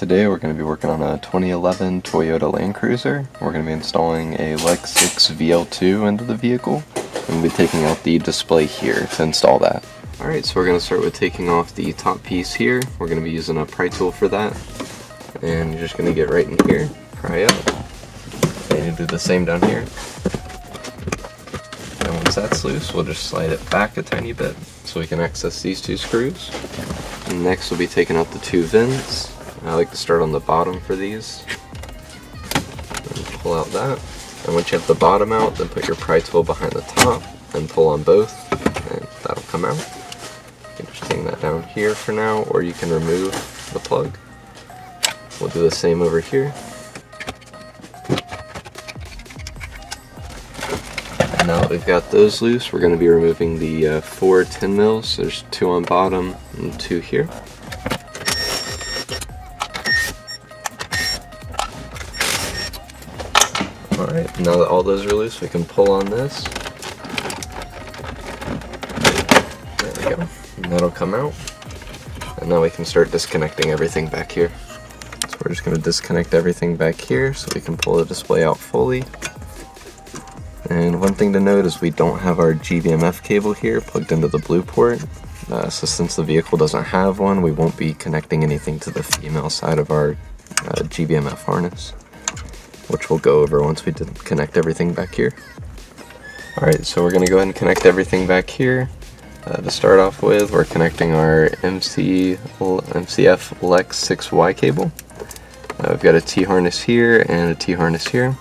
Today we're going to be working on a 2011 Toyota Land Cruiser. We're going to be installing a Lexus VL2 into the vehicle, and we'll be taking out the display here to install that. Alright, so we're going to start with taking off the top piece here. We're going to be using a pry tool for that, and you're just going to get right in here, pry out, and you do the same down here. And once that's loose, we'll just slide it back a tiny bit so we can access these two screws. And next we'll be taking out the two vents. I like to start on the bottom for these. And pull out that. And once you have the bottom out, then put your pry tool behind the top and pull on both, and that'll come out. You can just hang that down here for now, or you can remove the plug. We'll do the same over here. And now that we've got those loose, we're going to be removing the 4 10 mils. There's 2 on bottom and 2 here. Alright, now that all those are loose, we can pull on this. There we go. And that'll come out. And now we can start disconnecting everything back here. So we're just going to disconnect everything back here so we can pull the display out fully. And one thing to note is we don't have our GVMF cable here plugged into the blue port. So since the vehicle doesn't have one, we won't be connecting anything to the female side of our GVMF harness, which we'll go over once we connect everything back here. Alright, so we're going to go ahead and connect everything back here. To start off with, we're connecting our MCF Lex 6Y cable. We've got a T-harness here and a T-harness here.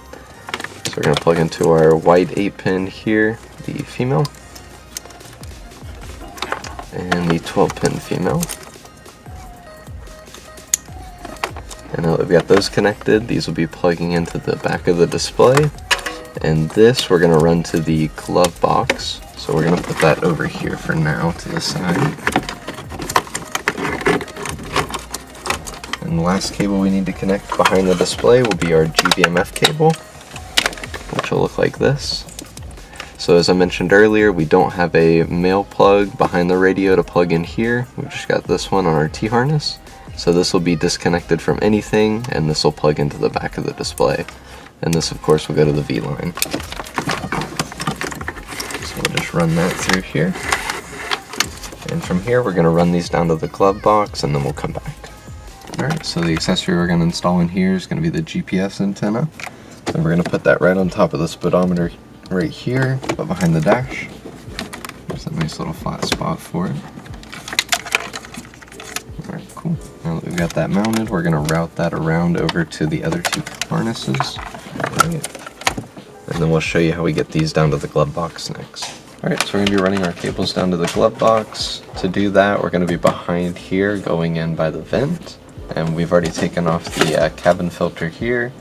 So we're going to plug into our white 8-pin here, the female, and the 12-pin female. And now that we've got those connected, these will be plugging into the back of the display. And this we're going to run to the glove box. So we're going to put that over here for now to the side. And the last cable we need to connect behind the display will be our GVMF cable, which will look like this. So as I mentioned earlier, we don't have a male plug behind the radio to plug in here. We've just got this one on our T-harness. So this will be disconnected from anything, and this will plug into the back of the display. And this, of course, will go to the V-line. So we'll just run that through here. And from here, we're going to run these down to the glove box, and then we'll come back. Alright, so the accessory we're going to install in here is going to be the GPS antenna. And we're going to put that right on top of the speedometer right here, but behind the dash. There's a nice little flat spot for it. Alright, cool. Now that we've got that mounted, we're going to route that around over to the other 2 harnesses. Alright. And then we'll show you how we get these down to the glove box next. Alright, so we're going to be running our cables down to the glove box. To do that, we're going to be behind here, going in by the vent. And we've already taken off the cabin filter here,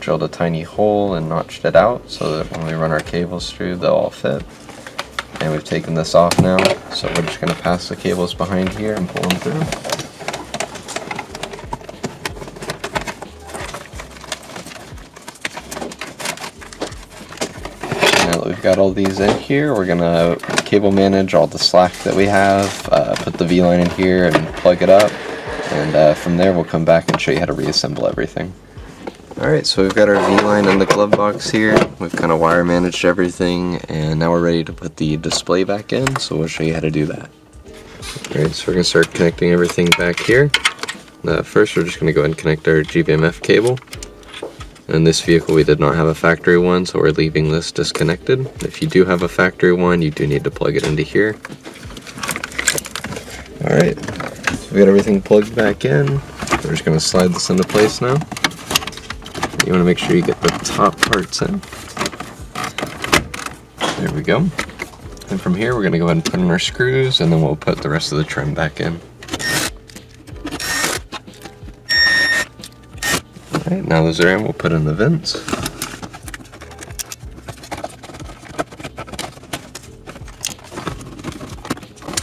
drilled a tiny hole and notched it out so that when we run our cables through, they'll all fit. And we've taken this off now, so we're just going to pass the cables behind here and pull them through. Now that we've got all these in here, we're going to cable manage all the slack that we have, put the V-line in here and plug it up, and from there we'll come back and show you how to reassemble everything. Alright, so we've got our V-line in the glove box here. We've kind of wire managed everything, and now we're ready to put the display back in, so we'll show you how to do that. Alright, so we're going to start connecting everything back here. First, we're just going to go ahead and connect our GVMF cable. In this vehicle, we did not have a factory one, so we're leaving this disconnected. If you do have a factory one, you do need to plug it into here. Alright, so we got everything plugged back in. We're just going to slide this into place now. You want to make sure you get the top parts in. There we go. And from here, we're going to go ahead and put in our screws, and then we'll put the rest of the trim back in. Alright, now those are in, we'll put in the vents.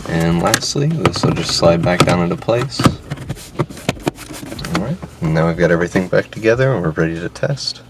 And lastly, this will just slide back down into place. Alright, and now we've got everything back together and we're ready to test.